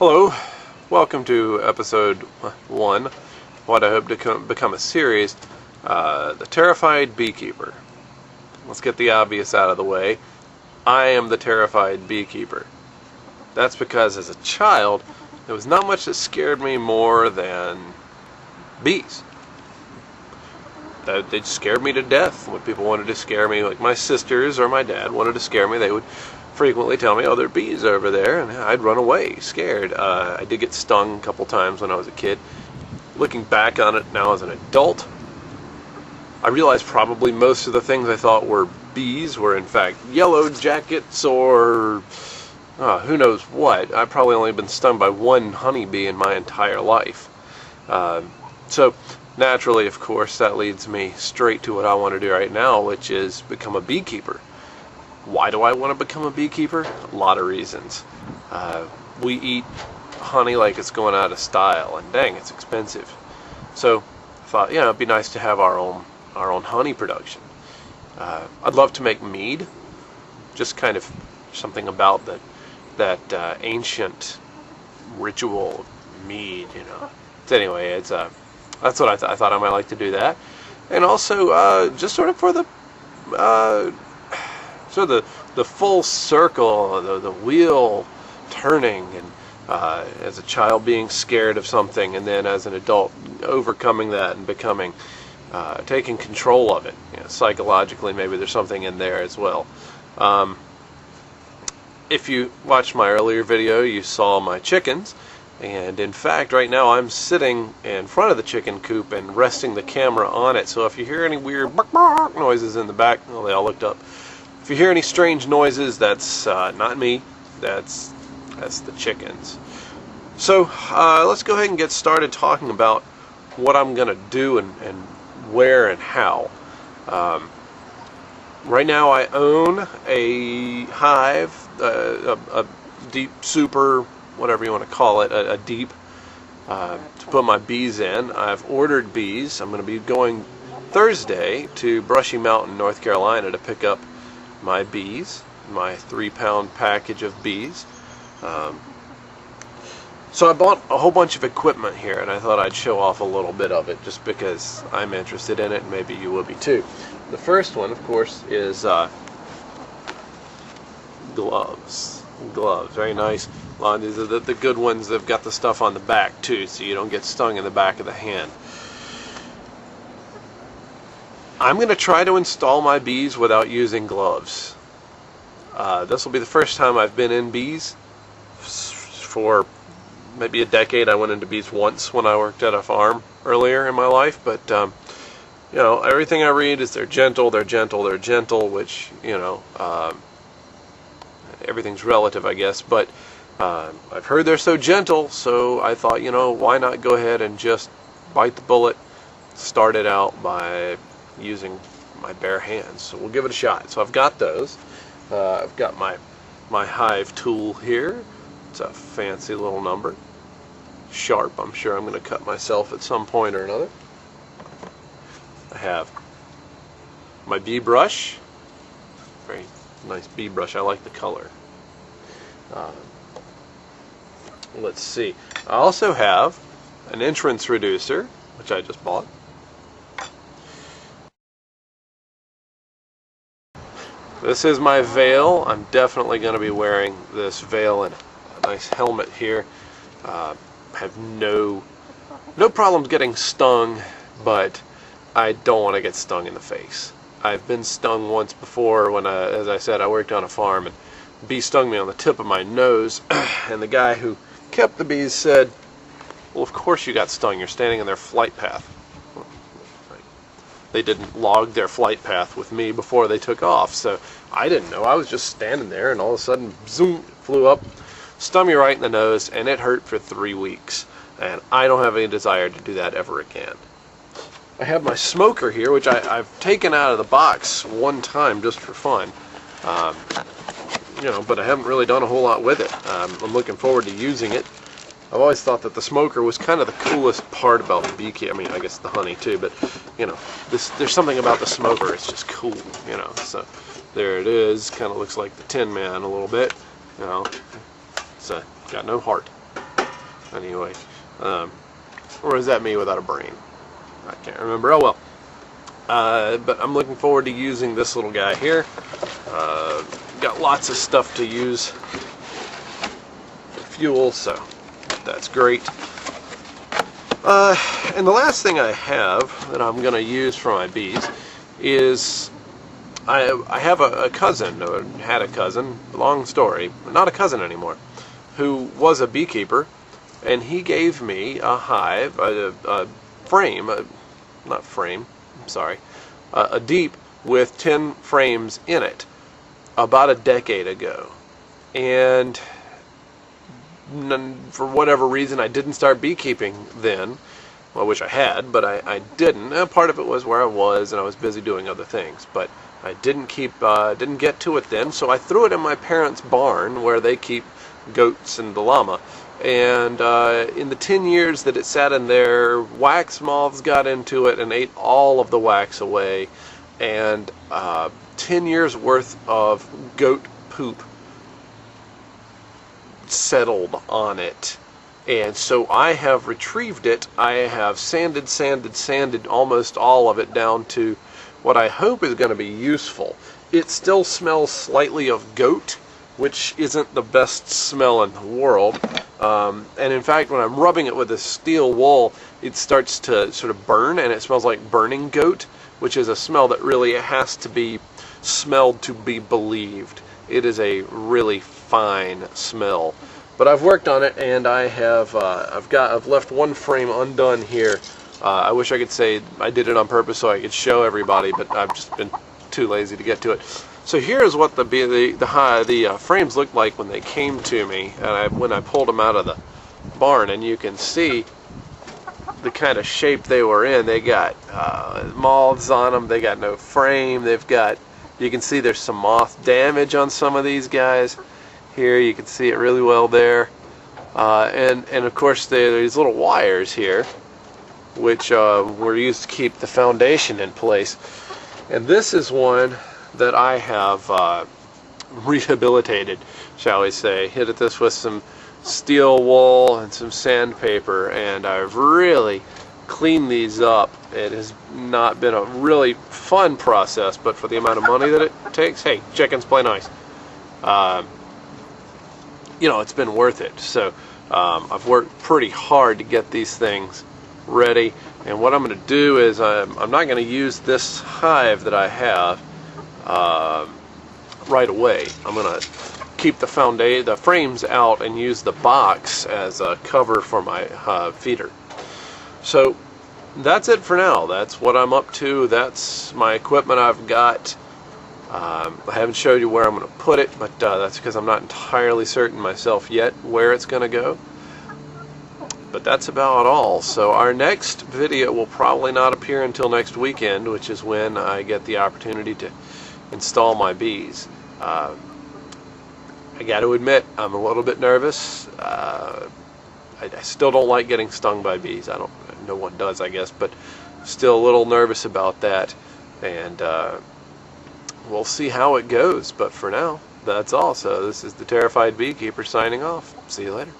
Hello, welcome to episode 1, what I hope to become a series, The Terrified Beekeeper. Let's get the obvious out of the way. I am the terrified beekeeper. That's because as a child, there was not much that scared me more than bees. They scared me to death. When people wanted to scare me, like my sisters or my dad wanted to scare me, they would frequently tell me, oh, there are bees over there, and I'd run away, scared. I did get stung a couple times when I was a kid. Looking back on it now as an adult, I realized probably most of the things I thought were bees were in fact yellow jackets or who knows what. I've probably only been stung by one honeybee in my entire life. So naturally, of course, that leads me straight to what I want to do right now, which is become a beekeeper. Why do I want to become a beekeeper? A lot of reasons. We eat honey like it's going out of style, and dang, it's expensive. So I thought, it'd be nice to have our own honey production. I'd love to make mead, just kind of something about that ancient ritual mead, So anyway, that's what I thought I might like to do that, and also just sort of for the the full circle, the wheel turning, and as a child being scared of something, and then as an adult overcoming that and becoming, taking control of it. Psychologically, maybe there's something in there as well. If you watched my earlier video, you saw my chickens, and in fact, right now I'm sitting in front of the chicken coop and resting the camera on it. So if you hear any weird bark, bark noises in the back, well, they all looked up. If you hear any strange noises, that's not me. That's the chickens. So let's go ahead and get started talking about what I'm going to do and where and how. Right now I own a hive, a deep super, whatever you want to call it, a deep to put my bees in. I've ordered bees. I'm going to be going Thursday to Brushy Mountain, North Carolina to pick up my bees, my 3-pound package of bees. So I bought a whole bunch of equipment here, and I thought I'd show off a little bit of it just because I'm interested in it, and maybe you will be too. The first one, of course, is gloves. Gloves, very nice. These are the good ones. They've got the stuff on the back too, so you don't get stung in the back of the hand. I'm going to try to install my bees without using gloves. This will be the first time I've been in bees for maybe a decade. I went into bees once when I worked at a farm earlier in my life, but everything I read is they're gentle, which, everything's relative, I guess, but I've heard they're so gentle, so I thought, why not go ahead and just bite the bullet, start it out by using my bare hands. So we'll give it a shot. So I've got those. I've got my hive tool here. It's a fancy little number. Sharp. I'm sure I'm going to cut myself at some point or another. I have my bee brush. Very nice bee brush. I like the color. Let's see. I also have an entrance reducer, which I just bought. This is my veil. I'm definitely going to be wearing this veil and a nice helmet here. I have no problems getting stung, but I don't want to get stung in the face. I've been stung once before when, as I said, I worked on a farm, and a bee stung me on the tip of my nose, and the guy who kept the bees said, well, of course you got stung. You're standing in their flight path. They didn't log their flight path with me before they took off, so I didn't know. I was just standing there, and all of a sudden, zoom, flew up, stung me right in the nose, and it hurt for 3 weeks. And I don't have any desire to do that ever again. I have my smoker here, which I've taken out of the box one time just for fun. But I haven't really done a whole lot with it. I'm looking forward to using it. I've always thought that the smoker was kind of the coolest part about the beekeeping. I mean, I guess the honey too, but there's something about the smoker. It's just cool, So there it is. Kind of looks like the Tin Man a little bit, It's got no heart. anyway. Or is that me without a brain? I can't remember. Oh well. But I'm looking forward to using this little guy here. Got lots of stuff to use for fuel, so that's great. And the last thing I have that I'm going to use for my bees is I have a cousin, or had a cousin, long story, not a cousin anymore, who was a beekeeper, and he gave me a hive, a frame, not frame, I'm sorry, a deep with 10 frames in it about a decade ago. And for whatever reason, I didn't start beekeeping then. Well, I wish I had, but I didn't. And part of it was where I was, and I was busy doing other things. But I didn't get to it then, so I threw it in my parents' barn where they keep goats and the llama. And in the 10 years that it sat in there, wax moths got into it and ate all of the wax away. And 10 years worth of goat poop settled on it. And so I have retrieved it. I have sanded almost all of it down to what I hope is going to be useful. It still smells slightly of goat, which isn't the best smell in the world. And in fact, when I'm rubbing it with a steel wool, it starts to sort of burn, and it smells like burning goat, which is a smell that really has to be smelled to be believed. It is a really fine smell. But I've worked on it, and I have I've left one frame undone here. I wish I could say I did it on purpose so I could show everybody, but I've just been too lazy to get to it. So here's what the frames looked like when they came to me, and when I pulled them out of the barn, and you can see the kind of shape they were in. They got moths on them. They got no frame. You can see there's some moth damage on some of these guys. Here you can see it really well there, and of course there are these little wires here, which were used to keep the foundation in place. And this is one that I have rehabilitated, shall we say. Hit this with some steel wool and some sandpaper, and I've really cleaned these up. It has not been a really fun process, but for the amount of money that it takes, hey, chickens play nice. You know, it's been worth it. So I've worked pretty hard to get these things ready, and what I'm going to do is I'm not going to use this hive that I have right away. I'm going to keep the frames out and use the box as a cover for my feeder. So that's it for now. That's what I'm up to. That's my equipment I've got. I haven't showed you where I'm going to put it, but that's because I'm not entirely certain myself yet where it's going to go. But that's about all. So our next video will probably not appear until next weekend, which is when I get the opportunity to install my bees. I got to admit, I'm a little bit nervous. I still don't like getting stung by bees. No one does, I guess, but still a little nervous about that. And we'll see how it goes, but for now, that's all. So this is the Terrified Beekeeper signing off. See you later.